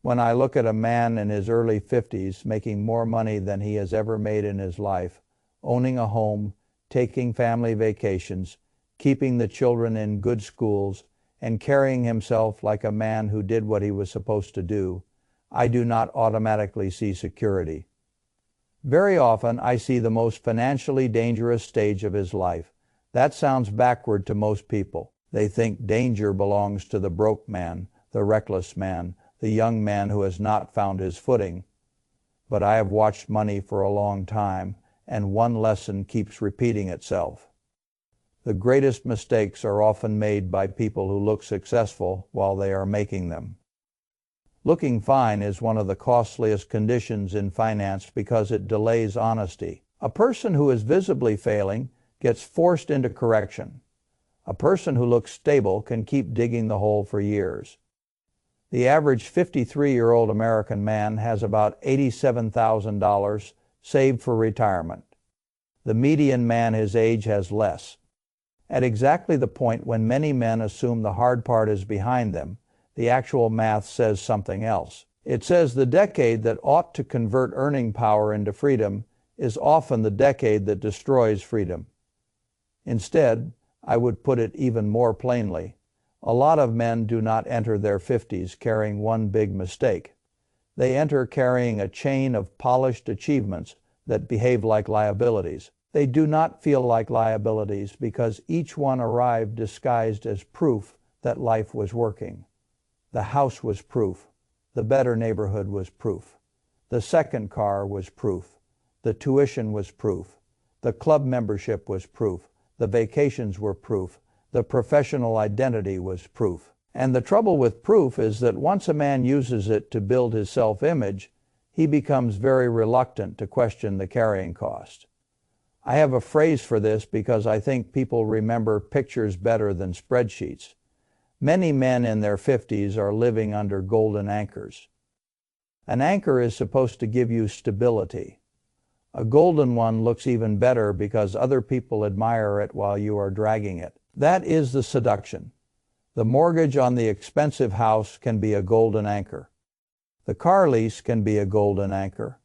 When I look at a man in his early 50s making more money than he has ever made in his life, owning a home, taking family vacations, keeping the children in good schools, and carrying himself like a man who did what he was supposed to do, I do not automatically see security. Very often I see the most financially dangerous stage of his life. That sounds backward to most people. They think danger belongs to the broke man, the reckless man, the young man who has not found his footing. But I have watched money for a long time, and one lesson keeps repeating itself. The greatest mistakes are often made by people who look successful while they are making them. Looking fine is one of the costliest conditions in finance because it delays honesty. A person who is visibly failing gets forced into correction. A person who looks stable can keep digging the hole for years. The average 53-year-old American man has about $87,000 saved for retirement. The median man his age has less. At exactly the point when many men assume the hard part is behind them, the actual math says something else. It says the decade that ought to convert earning power into freedom is often the decade that destroys freedom. Instead, I would put it even more plainly. A lot of men do not enter their 50s carrying one big mistake. They enter carrying a chain of polished achievements that behave like liabilities. They do not feel like liabilities because each one arrived disguised as proof that life was working. The house was proof. The better neighborhood was proof. The second car was proof. The tuition was proof. The club membership was proof. The vacations were proof. The professional identity was proof. And the trouble with proof is that once a man uses it to build his self-image, he becomes very reluctant to question the carrying cost. I have a phrase for this because I think people remember pictures better than spreadsheets. Many men in their 50s are living under golden anchors. An anchor is supposed to give you stability. A golden one looks even better because other people admire it while you are dragging it. That is the seduction. The mortgage on the expensive house can be a golden anchor. The car lease can be a golden anchor.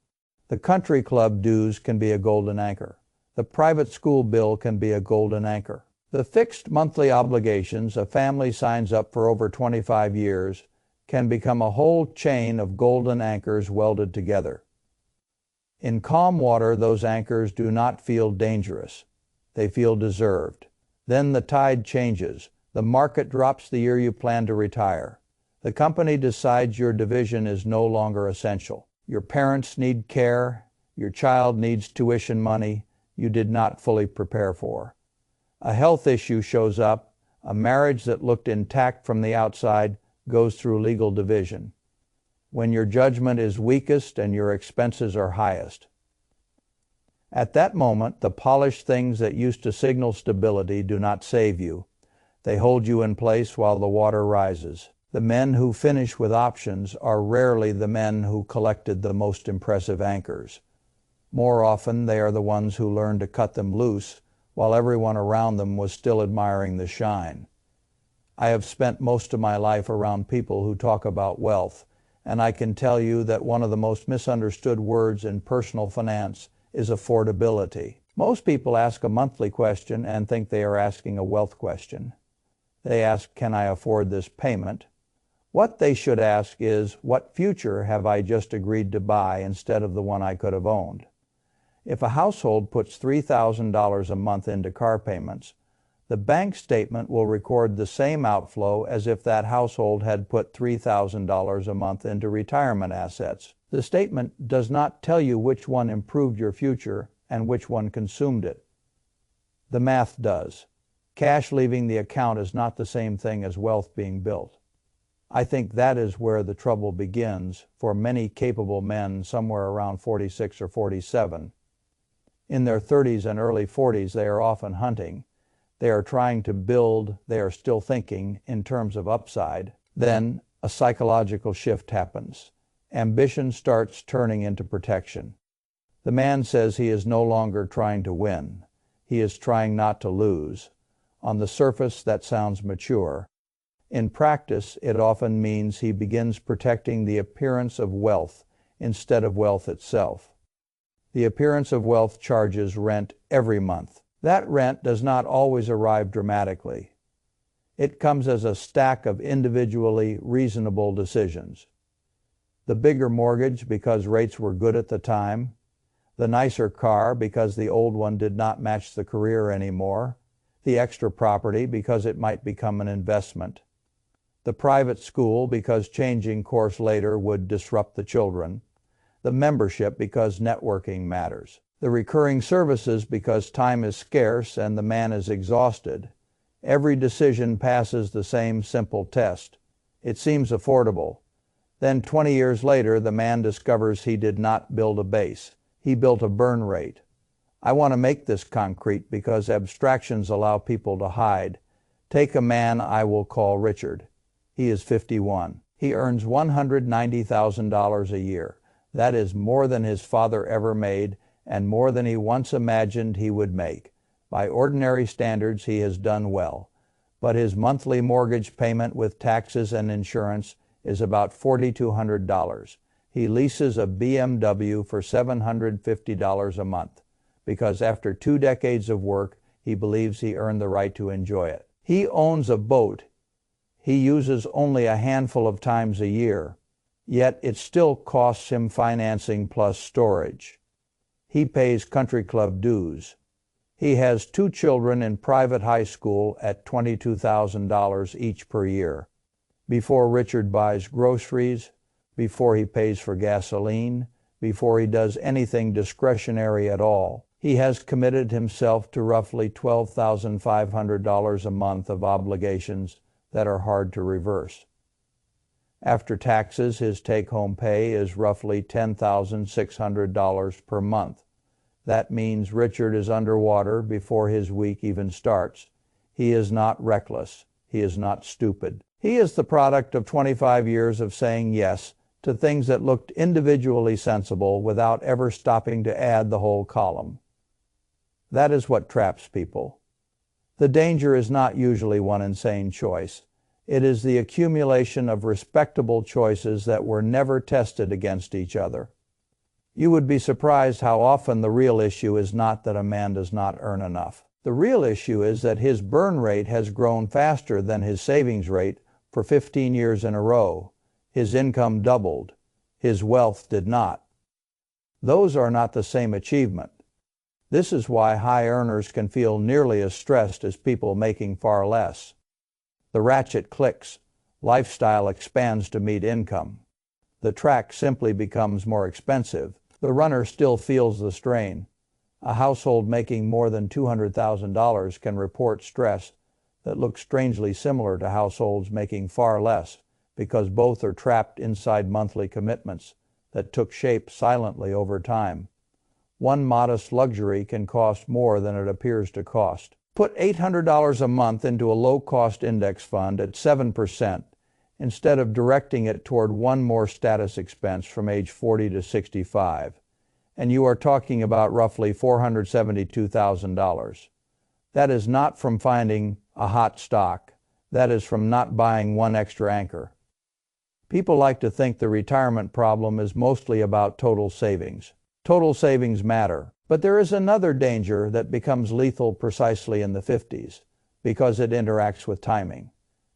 The country club dues can be a golden anchor. The private school bill can be a golden anchor. The fixed monthly obligations a family signs up for over 25 years can become a whole chain of golden anchors welded together. In calm water, those anchors do not feel dangerous. They feel deserved. Then the tide changes. The market drops the year you plan to retire. The company decides your division is no longer essential. Your parents need care. Your child needs tuition money you did not fully prepare for. A health issue shows up. A marriage that looked intact from the outside goes through legal division. When your judgment is weakest and your expenses are highest. At that moment, the polished things that used to signal stability do not save you. They hold you in place while the water rises. The men who finish with options are rarely the men who collected the most impressive anchors. More often, they are the ones who learned to cut them loose while everyone around them was still admiring the shine. I have spent most of my life around people who talk about wealth, and I can tell you that one of the most misunderstood words in personal finance is affordability. Most people ask a monthly question and think they are asking a wealth question. They ask, can I afford this payment? What they should ask is, what future have I just agreed to buy instead of the one I could have owned? If a household puts $3,000 a month into car payments, the bank statement will record the same outflow as if that household had put $3,000 a month into retirement assets. The statement does not tell you which one improved your future and which one consumed it. The math does. Cash leaving the account is not the same thing as wealth being built. I think that is where the trouble begins for many capable men somewhere around 46 or 47. In their 30s and early 40s, they are often hunting. They are trying to build, they are still thinking in terms of upside. Then a psychological shift happens. Ambition starts turning into protection. The man says he is no longer trying to win. He is trying not to lose. On the surface, that sounds mature. In practice, it often means he begins protecting the appearance of wealth instead of wealth itself. The appearance of wealth charges rent every month. That rent does not always arrive dramatically. It comes as a stack of individually reasonable decisions. The bigger mortgage because rates were good at the time, the nicer car because the old one did not match the career anymore, the extra property because it might become an investment, the private school because changing course later would disrupt the children, the membership because networking matters, the recurring services because time is scarce and the man is exhausted. Every decision passes the same simple test. It seems affordable. Then 20 years later, the man discovers he did not build a base. He built a burn rate. I want to make this concrete because abstractions allow people to hide. Take a man I will call Richard. He is 51. He earns $190,000 a year. That is more than his father ever made and more than he once imagined he would make. By ordinary standards, he has done well. But his monthly mortgage payment with taxes and insurance is about $4,200. He leases a BMW for $750 a month because after 2 decades of work, he believes he earned the right to enjoy it. He owns a boat he uses only a handful of times a year, yet it still costs him financing plus storage. He pays country club dues. He has 2 children in private high school at $22,000 each per year. Before Richard buys groceries, before he pays for gasoline, before he does anything discretionary at all, he has committed himself to roughly $12,500 a month of obligations that are hard to reverse. After taxes, his take-home pay is roughly $10,600 per month. That means Richard is underwater before his week even starts. He is not reckless. He is not stupid. He is the product of 25 years of saying yes to things that looked individually sensible without ever stopping to add the whole column. That is what traps people. The danger is not usually one insane choice. It is the accumulation of respectable choices that were never tested against each other. You would be surprised how often the real issue is not that a man does not earn enough. The real issue is that his burn rate has grown faster than his savings rate for 15 years in a row. His income doubled. His wealth did not. Those are not the same achievement. This is why high earners can feel nearly as stressed as people making far less. The ratchet clicks. Lifestyle expands to meet income. The track simply becomes more expensive. The runner still feels the strain. A household making more than $200,000 can report stress that looks strangely similar to households making far less because both are trapped inside monthly commitments that took shape silently over time. One modest luxury can cost more than it appears to cost. Put $800 a month into a low-cost index fund at 7% instead of directing it toward one more status expense from age 40 to 65, and you are talking about roughly $472,000. That is not from finding a hot stock. That is from not buying one extra anchor. People like to think the retirement problem is mostly about total savings. Total savings matter, but there is another danger that becomes lethal precisely in the 50s because it interacts with timing.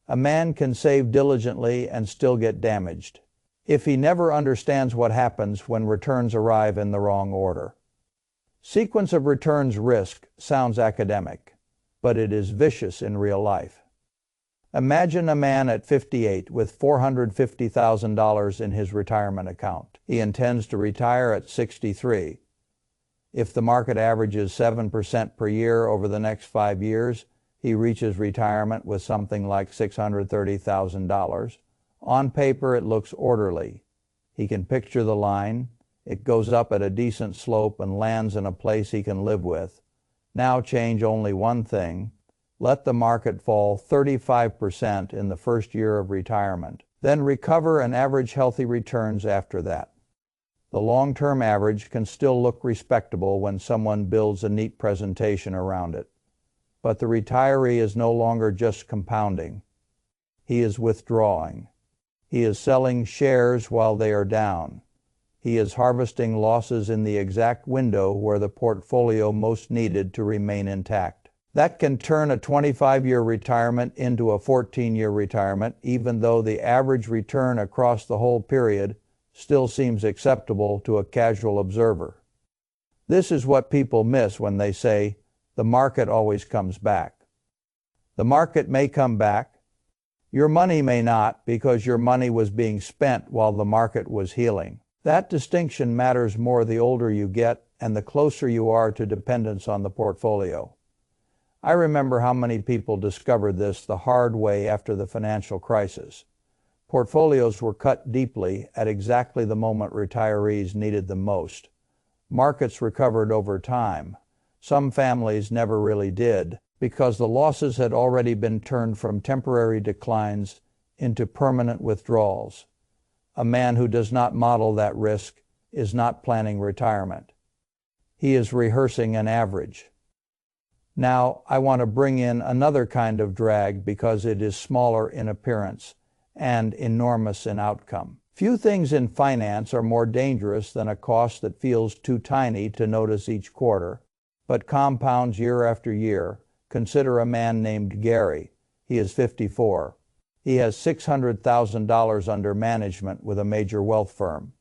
A man can save diligently and still get damaged if he never understands what happens when returns arrive in the wrong order. Sequence of returns risk sounds academic, but it is vicious in real life. Imagine a man at 58 with $450,000 in his retirement account. He intends to retire at 63. If the market averages 7% per year over the next 5 years, he reaches retirement with something like $630,000. On paper, it looks orderly. He can picture the line. It goes up at a decent slope and lands in a place he can live with. Now change only one thing. Let the market fall 35% in the first year of retirement. Then recover and average healthy returns after that. The long-term average can still look respectable when someone builds a neat presentation around it. But the retiree is no longer just compounding. He is withdrawing. He is selling shares while they are down. He is harvesting losses in the exact window where the portfolio most needed to remain intact. That can turn a 25-year retirement into a 14-year retirement, even though the average return across the whole period still seems acceptable to a casual observer. This is what people miss when they say, the market always comes back. The market may come back. Your money may not, because your money was being spent while the market was healing. That distinction matters more the older you get and the closer you are to dependence on the portfolio. I remember how many people discovered this the hard way after the financial crisis. Portfolios were cut deeply at exactly the moment retirees needed them most. Markets recovered over time. Some families never really did, because the losses had already been turned from temporary declines into permanent withdrawals. A man who does not model that risk is not planning retirement. He is rehearsing an average. Now, I want to bring in another kind of drag because it is smaller in appearance and enormous in outcome. Few things in finance are more dangerous than a cost that feels too tiny to notice each quarter, but compounds year after year. Consider a man named Gary. He is 54. He has $600,000 under management with a major wealth firm.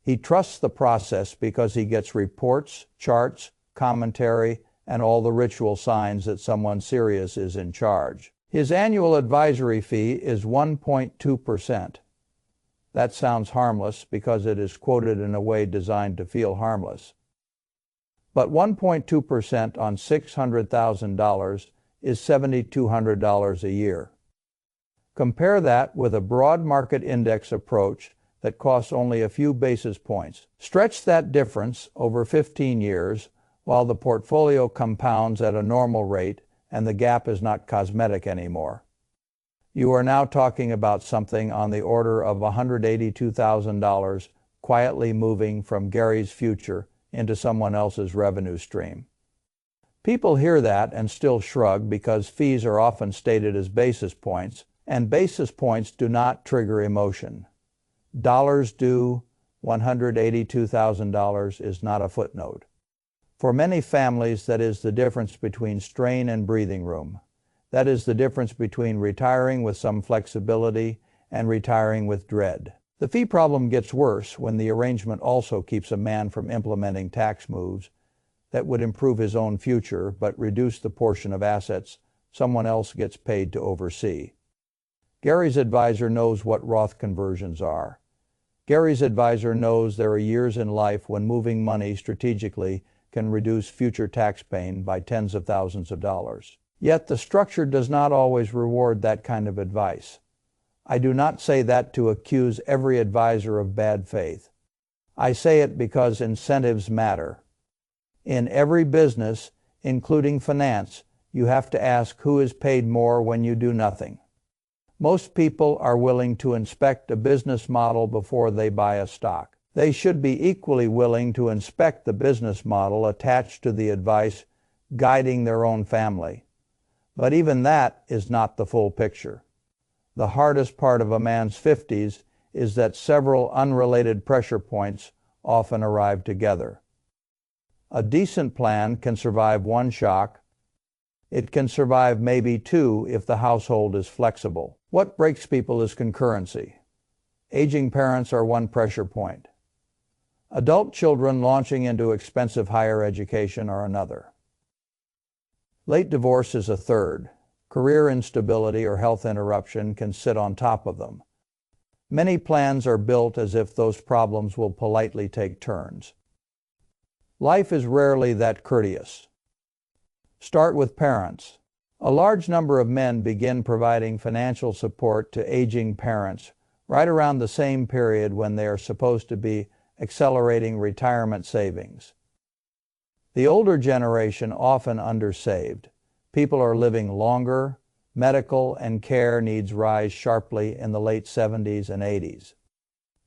He trusts the process because he gets reports, charts, commentary, and all the ritual signs that someone serious is in charge. His annual advisory fee is 1.2%. That sounds harmless because it is quoted in a way designed to feel harmless. But 1.2% on $600,000 is $7,200 a year. Compare that with a broad market index approach that costs only a few basis points. Stretch that difference over 15 years while the portfolio compounds at a normal rate and the gap is not cosmetic anymore. You are now talking about something on the order of $182,000 quietly moving from Gary's future into someone else's revenue stream. People hear that and still shrug because fees are often stated as basis points, and basis points do not trigger emotion. Dollars due $182,000 is not a footnote. For many families, that is the difference between strain and breathing room. That is the difference between retiring with some flexibility and retiring with dread. The fee problem gets worse when the arrangement also keeps a man from implementing tax moves that would improve his own future but reduce the portion of assets someone else gets paid to oversee. Gary's advisor knows what Roth conversions are. Gary's advisor knows there are years in life when moving money strategically can reduce future tax pain by tens of thousands of dollars. Yet the structure does not always reward that kind of advice. I do not say that to accuse every advisor of bad faith. I say it because incentives matter. In every business, including finance, you have to ask who is paid more when you do nothing. Most people are willing to inspect a business model before they buy a stock. They should be equally willing to inspect the business model attached to the advice guiding their own family. But even that is not the full picture. The hardest part of a man's 50s is that several unrelated pressure points often arrive together. A decent plan can survive one shock. It can survive maybe two if the household is flexible. What breaks people is concurrency. Aging parents are one pressure point. Adult children launching into expensive higher education are another. Late divorce is a third. Career instability or health interruption can sit on top of them. Many plans are built as if those problems will politely take turns. Life is rarely that courteous. Start with parents. A large number of men begin providing financial support to aging parents right around the same period when they are supposed to be accelerating retirement savings. The older generation often undersaved. People are living longer. Medical and care needs rise sharply in the late 70s and 80s.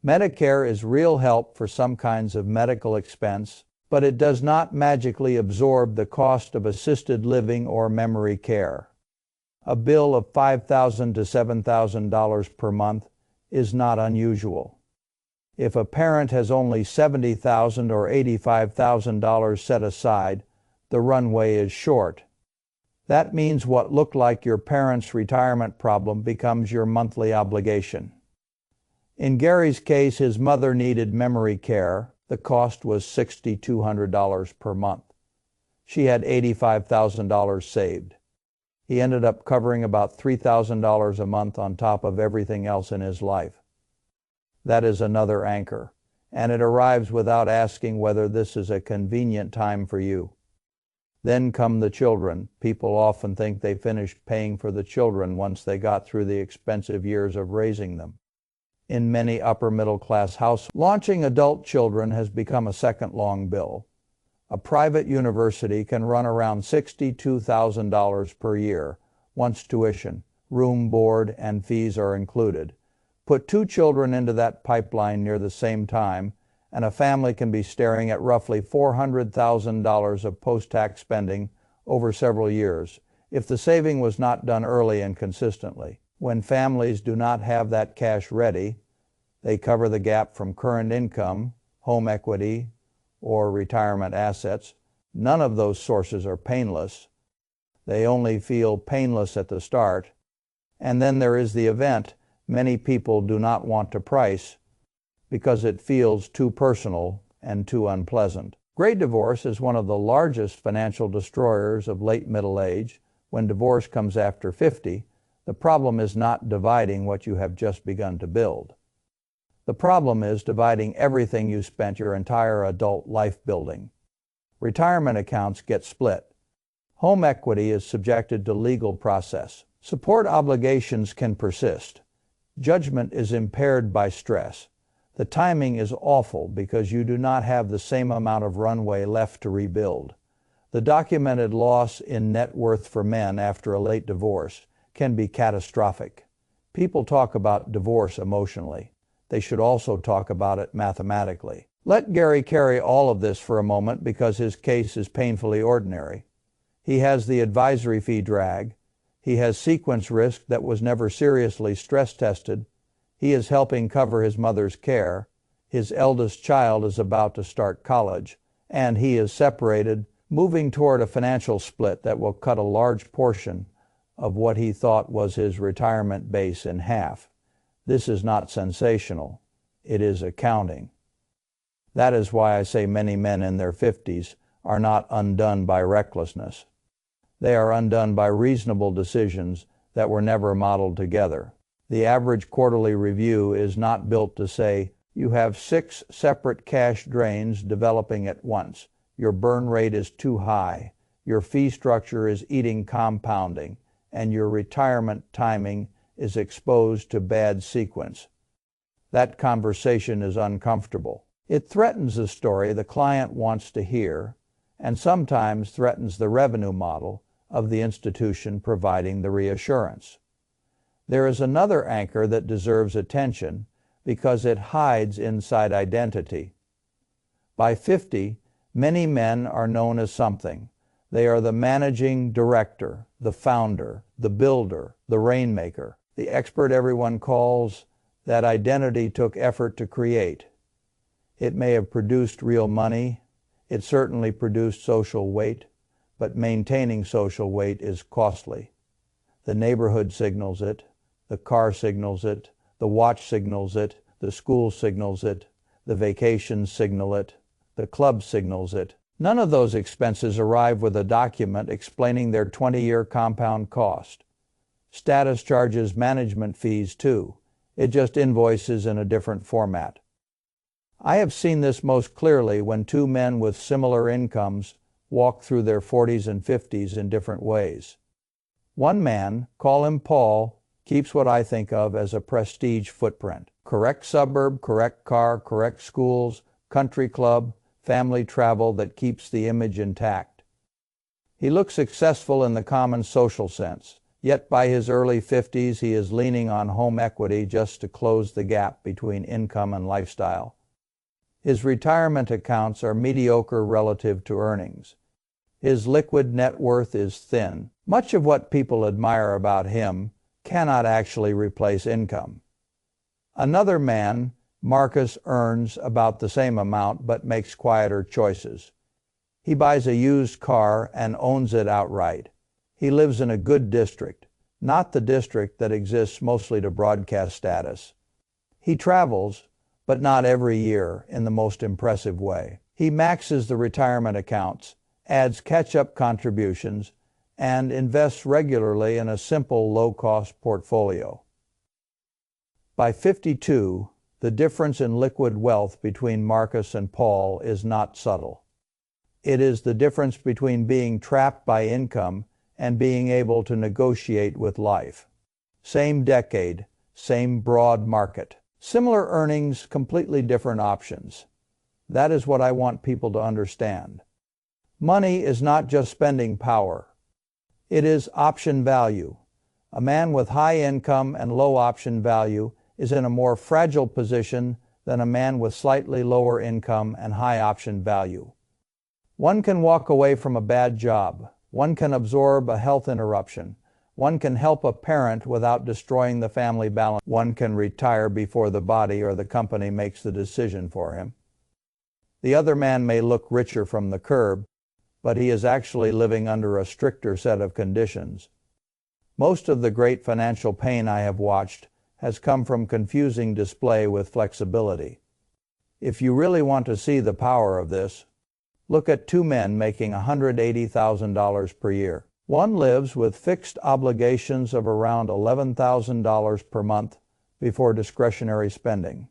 Medicare is real help for some kinds of medical expense, but it does not magically absorb the cost of assisted living or memory care. A bill of $5,000 to $7,000 per month is not unusual. If a parent has only $70,000 or $85,000 set aside, the runway is short. That means what looked like your parents' retirement problem becomes your monthly obligation. In Gary's case, his mother needed memory care. The cost was $6,200 per month. She had $85,000 saved. He ended up covering about $3,000 a month on top of everything else in his life. That is another anchor, and it arrives without asking whether this is a convenient time for you. Then come the children. People often think they finished paying for the children once they got through the expensive years of raising them. In many upper-middle-class households, launching adult children has become a second-long bill. A private university can run around $62,000 per year, once tuition, room, board, and fees are included. Put 2 children into that pipeline near the same time, and a family can be staring at roughly $400,000 of post-tax spending over several years, if the saving was not done early and consistently. When families do not have that cash ready, they cover the gap from current income, home equity, or retirement assets. None of those sources are painless. They only feel painless at the start. And then there is the event many people do not want to price because it feels too personal and too unpleasant. Great divorce is one of the largest financial destroyers of late middle age. When divorce comes after 50, the problem is not dividing what you have just begun to build. The problem is dividing everything you spent your entire adult life building. Retirement accounts get split. Home equity is subjected to legal process. Support obligations can persist. Judgment is impaired by stress. The timing is awful because you do not have the same amount of runway left to rebuild. The documented loss in net worth for men after a late divorce can be catastrophic. People talk about divorce emotionally. They should also talk about it mathematically. Let Gary carry all of this for a moment because his case is painfully ordinary. He has the advisory fee drag. He has sequence risk that was never seriously stress tested. He is helping cover his mother's care. His eldest child is about to start college, and he is separated, moving toward a financial split that will cut a large portion of what he thought was his retirement base in half. This is not sensational. It is accounting. That is why I say many men in their 50s are not undone by recklessness. They are undone by reasonable decisions that were never modeled together. The average quarterly review is not built to say, you have 6 separate cash drains developing at once. Your burn rate is too high. Your fee structure is eating compounding, and your retirement timing is exposed to bad sequence. That conversation is uncomfortable. It threatens the story the client wants to hear, and sometimes threatens the revenue model of the institution providing the reassurance. There is another anchor that deserves attention because it hides inside identity. By 50, many men are known as something. They are the managing director, the founder, the builder, the rainmaker, the expert everyone calls. That identity took effort to create. It may have produced real money. It certainly produced social weight, but maintaining social weight is costly. The neighborhood signals it, the car signals it, the watch signals it, the school signals it, the vacations signal it, the club signals it. None of those expenses arrive with a document explaining their 20-year compound cost. Status charges management fees too. It just invoices in a different format. I have seen this most clearly when 2 men with similar incomes walk through their 40s and 50s in different ways. One man, call him Paul, keeps what I think of as a prestige footprint. Correct suburb, correct car, correct schools, country club, family travel that keeps the image intact. He looks successful in the common social sense. Yet by his early 50s, he is leaning on home equity just to close the gap between income and lifestyle. His retirement accounts are mediocre relative to earnings. His liquid net worth is thin. Much of what people admire about him cannot actually replace income. Another man, Marcus, earns about the same amount but makes quieter choices. He buys a used car and owns it outright. He lives in a good district, not the district that exists mostly to broadcast status. He travels, but not every year, in the most impressive way. He maxes the retirement accounts, adds catch-up contributions, and invests regularly in a simple, low-cost portfolio. By 52, the difference in liquid wealth between Marcus and Paul is not subtle. It is the difference between being trapped by income and being able to negotiate with life. Same decade, same broad market. Similar earnings, completely different options. That is what I want people to understand. Money is not just spending power. It is option value. A man with high income and low option value is in a more fragile position than a man with slightly lower income and high option value. One can walk away from a bad job. One can absorb a health interruption. One can help a parent without destroying the family balance. One can retire before the body or the company makes the decision for him. The other man may look richer from the curb, but he is actually living under a stricter set of conditions. Most of the great financial pain I have watched has come from confusing display with flexibility. If you really want to see the power of this, look at two men making $180,000 per year. One lives with fixed obligations of around $11,000 per month before discretionary spending.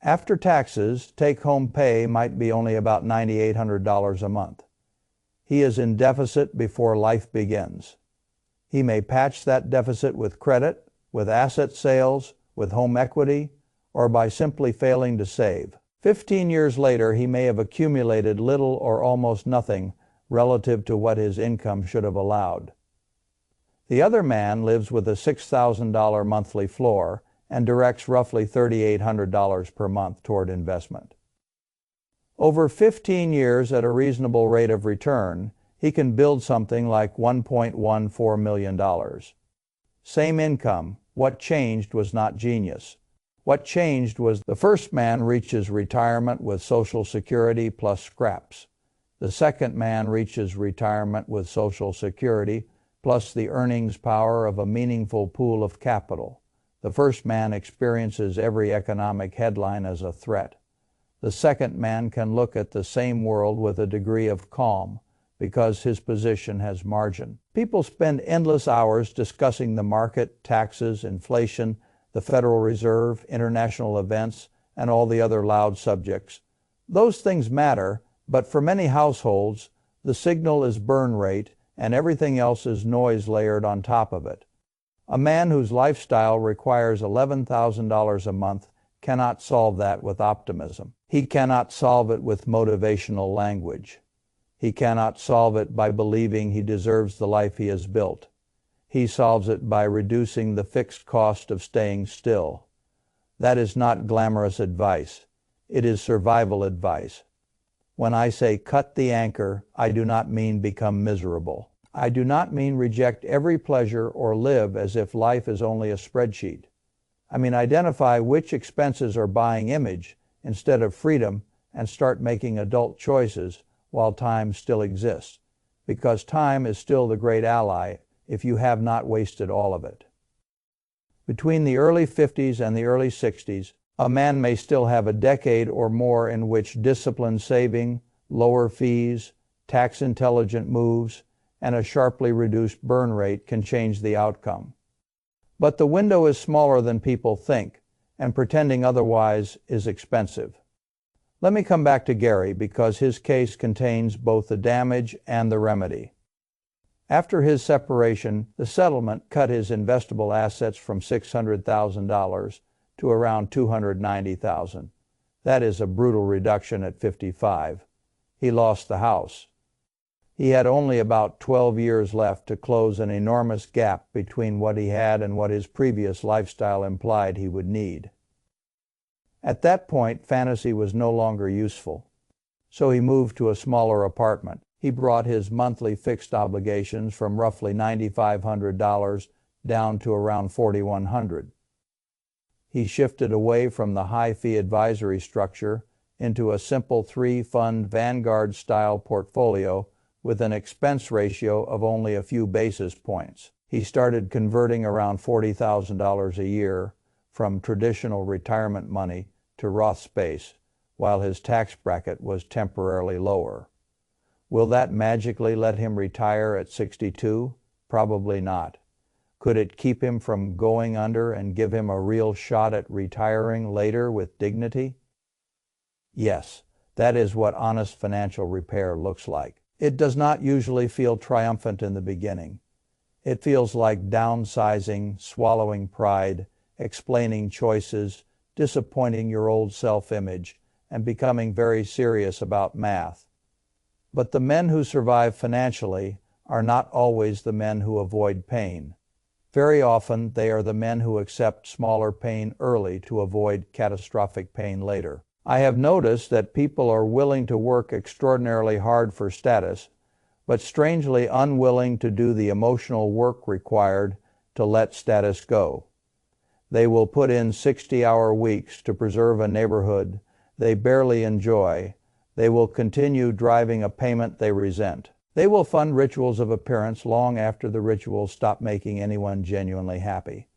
After taxes, take-home pay might be only about $9,800 a month. He is in deficit before life begins. He may patch that deficit with credit, with asset sales, with home equity, or by simply failing to save. 15 years later, he may have accumulated little or almost nothing relative to what his income should have allowed. The other man lives with a $6,000 monthly floor and directs roughly $3,800 per month toward investment. Over 15 years at a reasonable rate of return, he can build something like $1.14 million. Same income. What changed was not genius. What changed was the first man reaches retirement with Social Security plus scraps. The second man reaches retirement with Social Security plus the earnings power of a meaningful pool of capital. The first man experiences every economic headline as a threat. The second man can look at the same world with a degree of calm because his position has margin. People spend endless hours discussing the market, taxes, inflation, the Federal Reserve, international events, and all the other loud subjects. Those things matter, but for many households, the signal is burn rate and everything else is noise layered on top of it. A man whose lifestyle requires $11,000 a month cannot solve that with optimism. He cannot solve it with motivational language. He cannot solve it by believing he deserves the life he has built. He solves it by reducing the fixed cost of staying still. That is not glamorous advice. It is survival advice. When I say cut the anchor, I do not mean become miserable. I do not mean reject every pleasure or live as if life is only a spreadsheet. I mean identify which expenses are buying image instead of freedom and start making adult choices while time still exists, because time is still the great ally if you have not wasted all of it. Between the early 50s and the early 60s, a man may still have a decade or more in which disciplined saving, lower fees, tax-intelligent moves, and a sharply reduced burn rate can change the outcome. But the window is smaller than people think, and pretending otherwise is expensive. Let me come back to Gary because his case contains both the damage and the remedy. After his separation, the settlement cut his investable assets from $600,000 to around $290,000. That is a brutal reduction at 55. He lost the house. He had only about 12 years left to close an enormous gap between what he had and what his previous lifestyle implied he would need. At that point, fantasy was no longer useful, so he moved to a smaller apartment. He brought his monthly fixed obligations from roughly $9,500 down to around $4,100. He shifted away from the high-fee advisory structure into a simple three-fund Vanguard-style portfolio with an expense ratio of only a few basis points. He started converting around $40,000 a year from traditional retirement money to Roth space, while his tax bracket was temporarily lower. Will that magically let him retire at 62? Probably not. Could it keep him from going under and give him a real shot at retiring later with dignity? Yes, that is what honest financial repair looks like. It does not usually feel triumphant in the beginning. It feels like downsizing, swallowing pride, explaining choices, disappointing your old self-image, and becoming very serious about math. But the men who survive financially are not always the men who avoid pain. Very often, they are the men who accept smaller pain early to avoid catastrophic pain later. I have noticed that people are willing to work extraordinarily hard for status, but strangely unwilling to do the emotional work required to let status go. They will put in 60-hour weeks to preserve a neighborhood they barely enjoy. They will continue driving a payment they resent. They will fund rituals of appearance long after the rituals stop making anyone genuinely happy.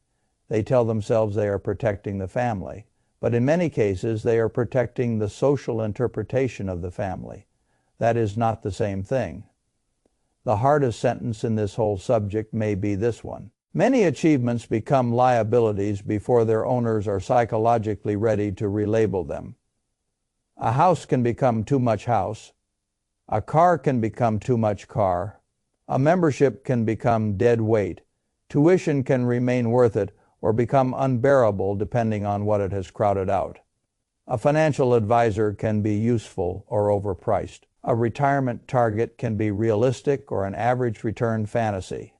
They tell themselves they are protecting the family, but in many cases they are protecting the social interpretation of the family. That is not the same thing. The hardest sentence in this whole subject may be this one. Many achievements become liabilities before their owners are psychologically ready to relabel them. A house can become too much house. A car can become too much car. A membership can become dead weight. Tuition can remain worth it or become unbearable depending on what it has crowded out. A financial advisor can be useful or overpriced. A retirement target can be realistic or an average return fantasy.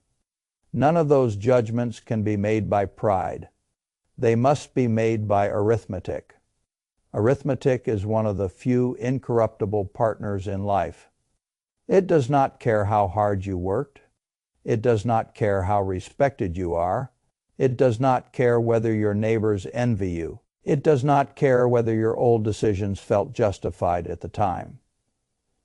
None of those judgments can be made by pride. They must be made by arithmetic. Arithmetic is one of the few incorruptible partners in life. It does not care how hard you worked. It does not care how respected you are. It does not care whether your neighbors envy you. It does not care whether your old decisions felt justified at the time.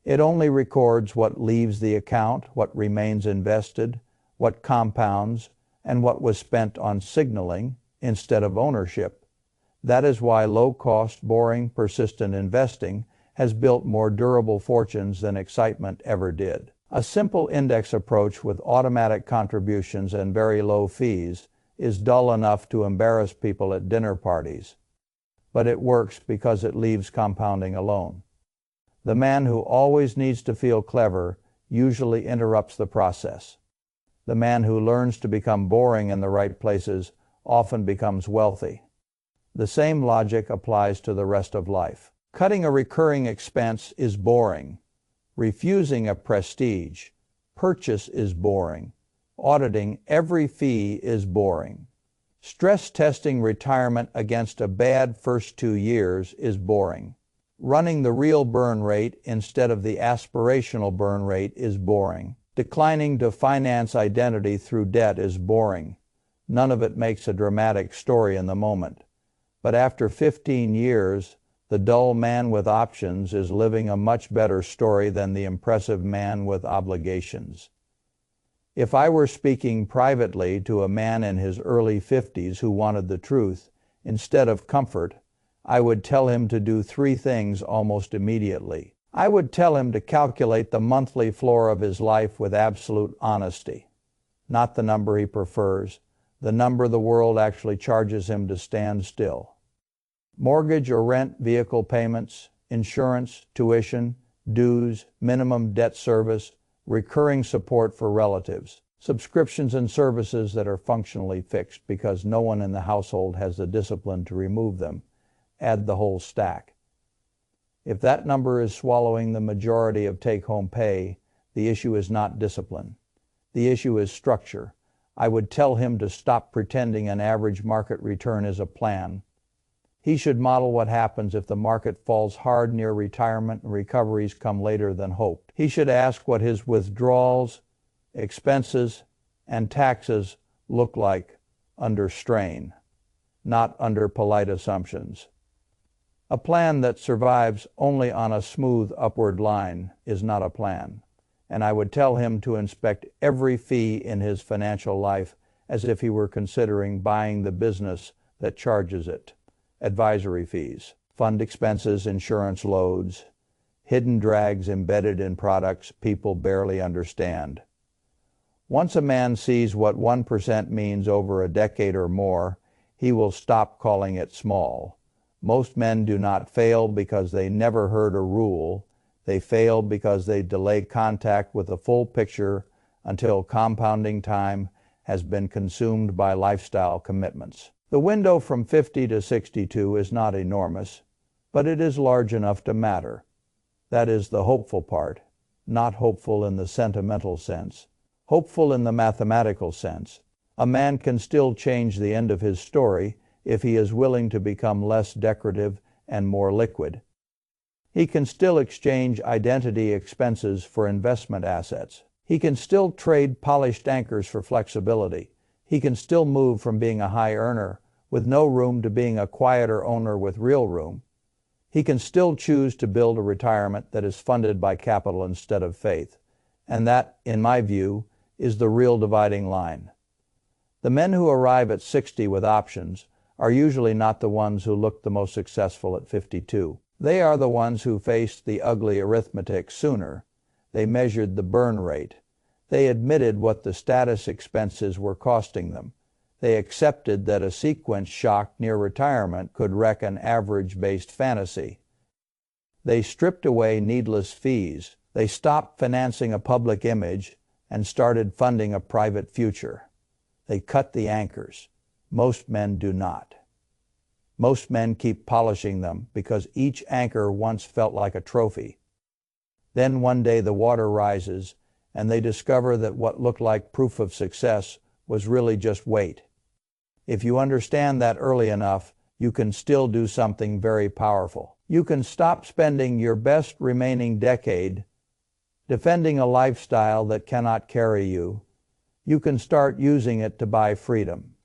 It only records what leaves the account, what remains invested, what compounds, and what was spent on signaling instead of ownership. That is why low-cost, boring, persistent investing has built more durable fortunes than excitement ever did. A simple index approach with automatic contributions and very low fees is dull enough to embarrass people at dinner parties. But it works because it leaves compounding alone. The man who always needs to feel clever usually interrupts the process. The man who learns to become boring in the right places often becomes wealthy. The same logic applies to the rest of life. Cutting a recurring expense is boring. Refusing a prestige purchase is boring. Auditing every fee is boring. Stress testing retirement against a bad first 2 years is boring. Running the real burn rate instead of the aspirational burn rate is boring. Declining to finance identity through debt is boring. None of it makes a dramatic story in the moment. But after 15 years, the dull man with options is living a much better story than the impressive man with obligations. If I were speaking privately to a man in his early 50s who wanted the truth, instead of comfort, I would tell him to do 3 things almost immediately. I would tell him to calculate the monthly floor of his life with absolute honesty. Not the number he prefers, the number the world actually charges him to stand still. Mortgage or rent, vehicle payments, insurance, tuition, dues, minimum debt service, recurring support for relatives, subscriptions and services that are functionally fixed because no one in the household has the discipline to remove them. Add the whole stack. If that number is swallowing the majority of take-home pay, the issue is not discipline. The issue is structure. I would tell him to stop pretending an average market return is a plan. He should model what happens if the market falls hard near retirement and recoveries come later than hoped. He should ask what his withdrawals, expenses, and taxes look like under strain, not under polite assumptions. A plan that survives only on a smooth upward line is not a plan, and I would tell him to inspect every fee in his financial life as if he were considering buying the business that charges it. Advisory fees, fund expenses, insurance loads, hidden drags embedded in products people barely understand. Once a man sees what 1% means over a decade or more, he will stop calling it small. Most men do not fail because they never heard a rule. They fail because they delay contact with the full picture until compounding time has been consumed by lifestyle commitments. The window from 50 to 62 is not enormous, but it is large enough to matter. That is the hopeful part, not hopeful in the sentimental sense. Hopeful in the mathematical sense. A man can still change the end of his story if he is willing to become less decorative and more liquid. He can still exchange identity expenses for investment assets. He can still trade polished anchors for flexibility. He can still move from being a high earner with no room to being a quieter owner with real room. He can still choose to build a retirement that is funded by capital instead of faith. And that, in my view, is the real dividing line. The men who arrive at 60 with options are usually not the ones who look the most successful at 52. They are the ones who faced the ugly arithmetic sooner. They measured the burn rate. They admitted what the status expenses were costing them. They accepted that a sequence shock near retirement could wreck an average-based fantasy. They stripped away needless fees. They stopped financing a public image and started funding a private future. They cut the anchors. Most men do not. Most men keep polishing them because each anchor once felt like a trophy. Then one day the water rises and they discover that what looked like proof of success was really just weight. If you understand that early enough, you can still do something very powerful. You can stop spending your best remaining decade defending a lifestyle that cannot carry you. You can start using it to buy freedom.